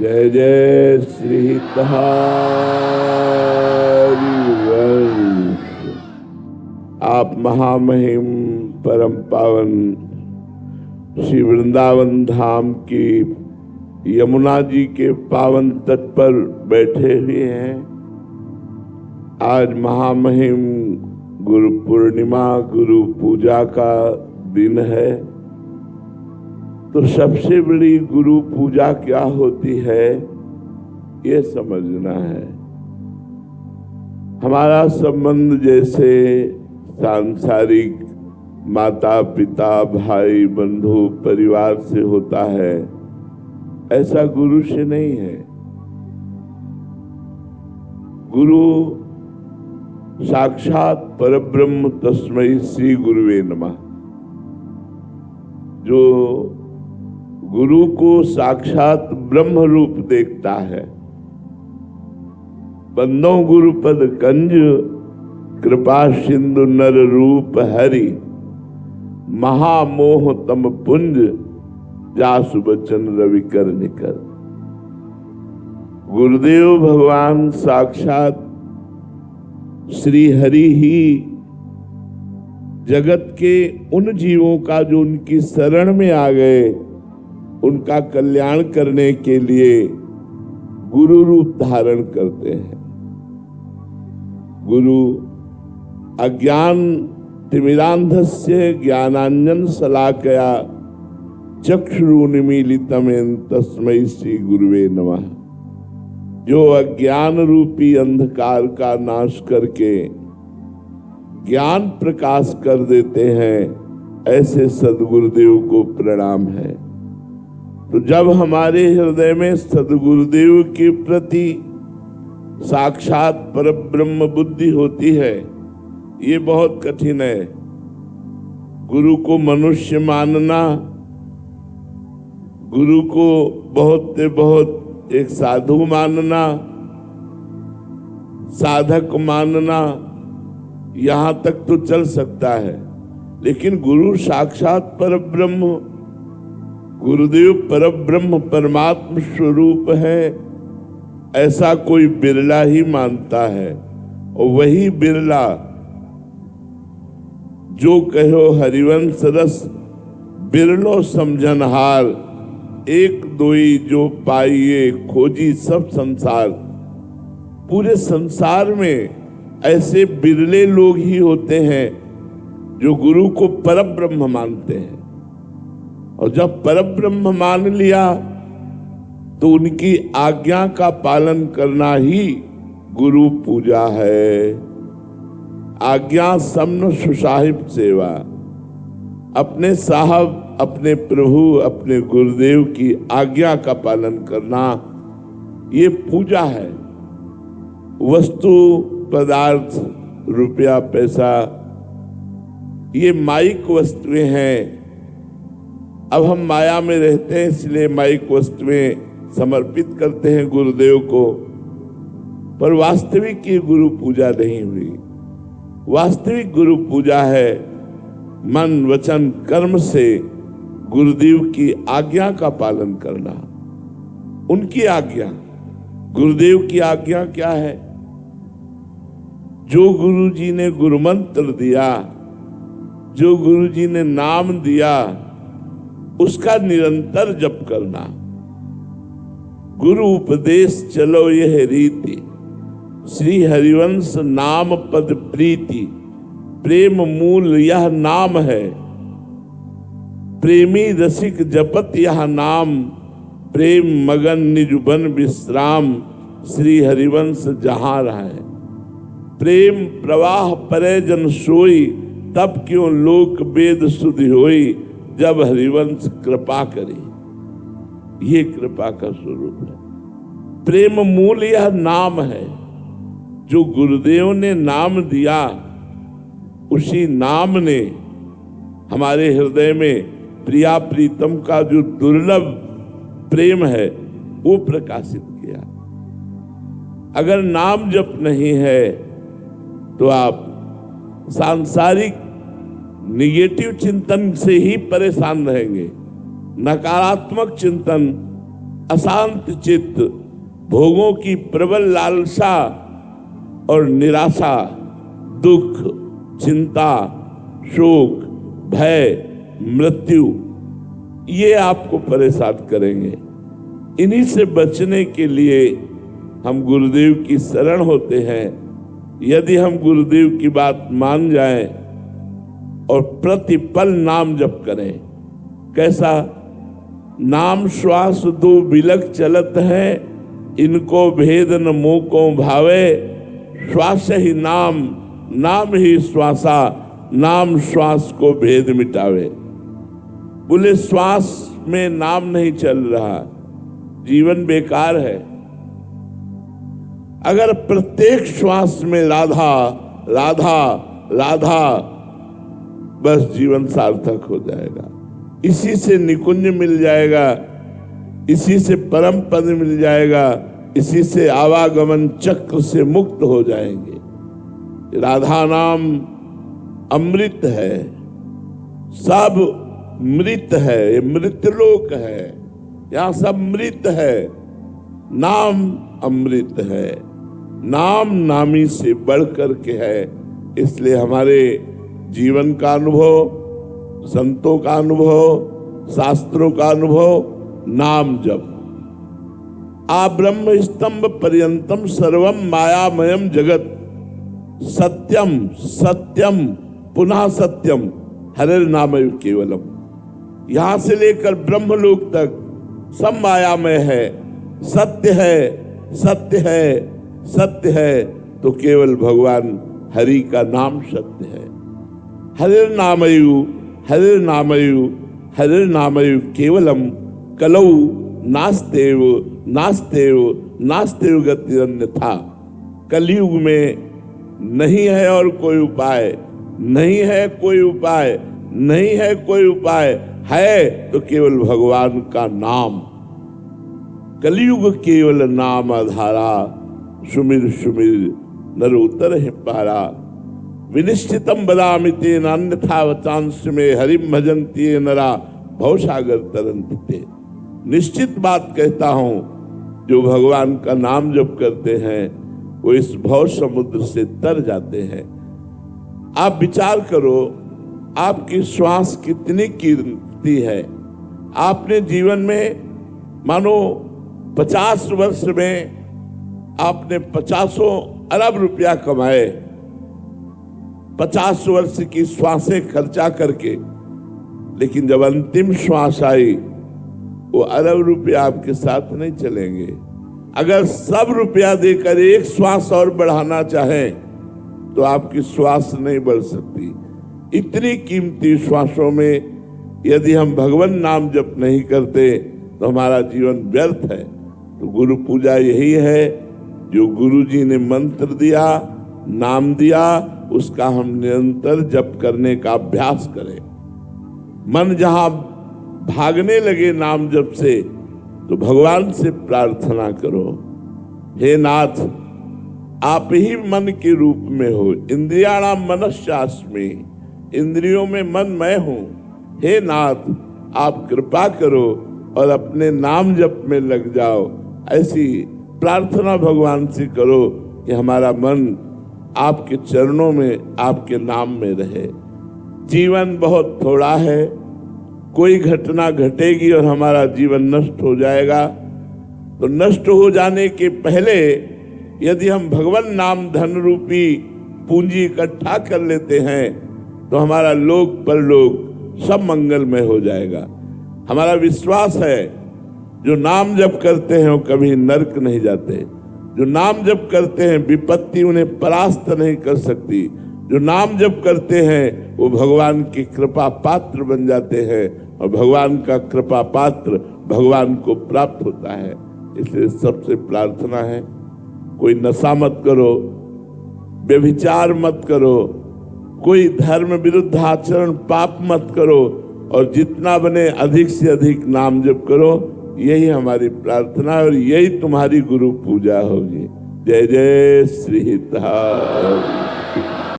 जय जय श्री हरिवंश। आप महामहिम परम पावन श्री वृंदावन धाम की यमुना जी के पावन तट पर बैठे हुए हैं। आज महामहिम गुरु पूर्णिमा, गुरु पूजा का दिन है। तो सबसे बड़ी गुरु पूजा क्या होती है ये समझना है। हमारा संबंध जैसे सांसारिक माता पिता भाई बंधु परिवार से होता है, ऐसा गुरु से नहीं है। गुरु साक्षात परब्रह्म तस्मै श्री गुरुवे नमः। जो गुरु को साक्षात ब्रह्म रूप देखता है। बंदो गुरुपद कंज कृपा सिंधु नर रूप हरि, महामोह तम पुंज जासु बचन रवि कर निकर। गुरुदेव भगवान साक्षात श्री हरि ही जगत के उन जीवों का जो उनकी शरण में आ गए, उनका कल्याण करने के लिए गुरु रूप धारण करते हैं। गुरु अज्ञान तिमिरांधस्य ज्ञानांजन शलाकया चक्षुरुन्मीलितम् तस्मै श्री गुरुवे नमः। जो अज्ञान रूपी अंधकार का नाश करके ज्ञान प्रकाश कर देते हैं, ऐसे सद्गुरुदेव को प्रणाम है। तो जब हमारे हृदय में सद्गुरुदेव के प्रति साक्षात परब्रह्म बुद्धि होती है, ये बहुत कठिन है। गुरु को मनुष्य मानना, गुरु को बहुत से बहुत एक साधु मानना, साधक मानना, यहां तक तो चल सकता है। लेकिन गुरु साक्षात परब्रह्म, गुरुदेव परब्रह्म परमात्म स्वरूप है, ऐसा कोई बिरला ही मानता है। और वही बिरला जो कहो हरिवंश रस बिरलो समझनहार, एक दोई जो पाइए खोजी सब संसार। पूरे संसार में ऐसे बिरले लोग ही होते हैं जो गुरु को परब्रह्म मानते हैं। और जब परब्रह्म मान लिया तो उनकी आज्ञा का पालन करना ही गुरु पूजा है। आज्ञा समन सुसाहिब सेवा। अपने साहब, अपने प्रभु, अपने गुरुदेव की आज्ञा का पालन करना ये पूजा है। वस्तु पदार्थ, रुपया पैसा, ये माइक वस्तुएं हैं। अब हम माया में रहते हैं, इसलिए माइक वस्तुएं समर्पित करते हैं गुरुदेव को। पर वास्तविक ये गुरु पूजा नहीं हुई। वास्तविक गुरु पूजा है मन वचन कर्म से गुरुदेव की आज्ञा का पालन करना। उनकी आज्ञा, गुरुदेव की आज्ञा क्या है? जो गुरु जी ने गुरु मंत्र दिया, जो गुरु जी ने नाम दिया, उसका निरंतर जप करना। गुरु उपदेश चलो यह रीति, श्री हरिवंश नाम पद प्रीति। प्रेम मूल यह नाम है, प्रेमी रसिक जपत यह नाम। प्रेम मगन निजुबन विश्राम, श्री हरिवंश जहां रहे। प्रेम प्रवाह परे जन सोई, तब क्यों लोक वेद सुधि होई। जब हरिवंश कृपा करे, ये कृपा का स्वरूप है। प्रेम मूल यह नाम है। जो गुरुदेव ने नाम दिया, उसी नाम ने हमारे हृदय में प्रिया प्रीतम का जो दुर्लभ प्रेम है वो प्रकाशित किया। अगर नाम जप नहीं है तो आप सांसारिक निगेटिव चिंतन से ही परेशान रहेंगे। नकारात्मक चिंतन अशांत चित्त, भोगों की प्रबल लालसा और निराशा, दुख, चिंता, शोक, भय, मृत्यु, ये आपको परेशान करेंगे। इन्हीं से बचने के लिए हम गुरुदेव की शरण होते हैं। यदि हम गुरुदेव की बात मान जाएं और प्रतिपल नाम जप करें, कैसा? नाम श्वास दो बिलक चलत है, इनको भेद न मोको भावे, श्वास ही नाम, नाम ही श्वासा, नाम श्वास को भेद मिटावे। बोले श्वास में नाम नहीं चल रहा, जीवन बेकार है। अगर प्रत्येक श्वास में राधा राधा राधा, बस जीवन सार्थक हो जाएगा। इसी से निकुंज मिल जाएगा, इसी से परम पद मिल जाएगा, इसी से आवागमन चक्र से मुक्त हो जाएंगे। राधा नाम अमृत है, सब मृत है, ये मृतलोक है, यहां सब मृत है। नाम अमृत है, नाम नामी से बढ़कर के है। इसलिए हमारे जीवन का अनुभव, संतों का अनुभव, शास्त्रों का अनुभव, नाम जप। आ ब्रह्म स्तंभ पर्यंतम सर्वम मायामयम जगत, सत्यम सत्यम पुनः सत्यम हरिर नामय केवलम। यहां से लेकर ब्रह्मलोक तक सब मायामय है, सत्य है, सत्य है, सत्य है, तो केवल भगवान हरि का नाम सत्य है। हरिर नामयु, हरिर नामयु, हरिर नामयु केवलम, कलौ नास्तेव नास्तेव नास्तेव गति अन्यथा। कलयुग में नहीं है और कोई उपाय, नहीं है कोई उपाय, नहीं है कोई उपाय, है तो केवल भगवान का नाम। कलयुग केवल नाम आधारा, सुमिर सुमिर नर उतर है पारा। विनिश्चितम बदामि तेन अन्यथा वचांस में हरिम भजन्ति नरा भवसागर तरन्ति ते। निश्चित बात कहता हूं, जो भगवान का नाम जप करते हैं वो इस भव समुद्र से तर जाते हैं। आप विचार करो, आपकी श्वास कितनी कीमती है। आपने जीवन में मानो 50 वर्ष में आपने 50 अरब रुपया कमाए, 50 वर्ष की श्वासें खर्चा करके, लेकिन जब अंतिम श्वास आई वो अरब रुपया आपके साथ नहीं चलेंगे। अगर सब रुपया देकर एक श्वास और बढ़ाना चाहें तो आपकी श्वास नहीं बढ़ सकती। इतनी कीमती श्वासों में यदि हम भगवान नाम जप नहीं करते तो हमारा जीवन व्यर्थ है। तो गुरु पूजा यही है, जो गुरु जी ने मंत्र दिया, नाम दिया, उसका हम निरंतर जप करने का अभ्यास करें। मन जहां भागने लगे नाम जप से, तो भगवान से प्रार्थना करो, हे नाथ आप ही मन के रूप में हो। इंद्रियाणाम मनश्चास्मि, इंद्रियों में मन मैं हूं। हे नाथ आप कृपा करो और अपने नाम जप में लग जाओ। ऐसी प्रार्थना भगवान से करो कि हमारा मन आपके चरणों में, आपके नाम में रहे। जीवन बहुत थोड़ा है, कोई घटना घटेगी और हमारा जीवन नष्ट हो जाएगा। तो नष्ट हो जाने के पहले यदि हम भगवान नाम धन रूपी पूंजी इकट्ठा कर लेते हैं तो हमारा लोक परलोक सब मंगलमय हो जाएगा। हमारा विश्वास है, जो नाम जप करते हैं वो कभी नरक नहीं जाते। जो नाम जप करते हैं विपत्ति उन्हें परास्त नहीं कर सकती। जो नाम जप करते हैं वो भगवान की कृपा पात्र बन जाते हैं और भगवान का कृपा पात्र भगवान को प्राप्त होता है। इसलिए सबसे प्रार्थना है, कोई नशा मत करो, व्यभिचार मत करो, कोई धर्म विरुद्ध आचरण पाप मत करो, और जितना बने अधिक से अधिक नाम जप करो। यही हमारी प्रार्थना और यही तुम्हारी गुरु पूजा होगी। जय जय श्री हितहार।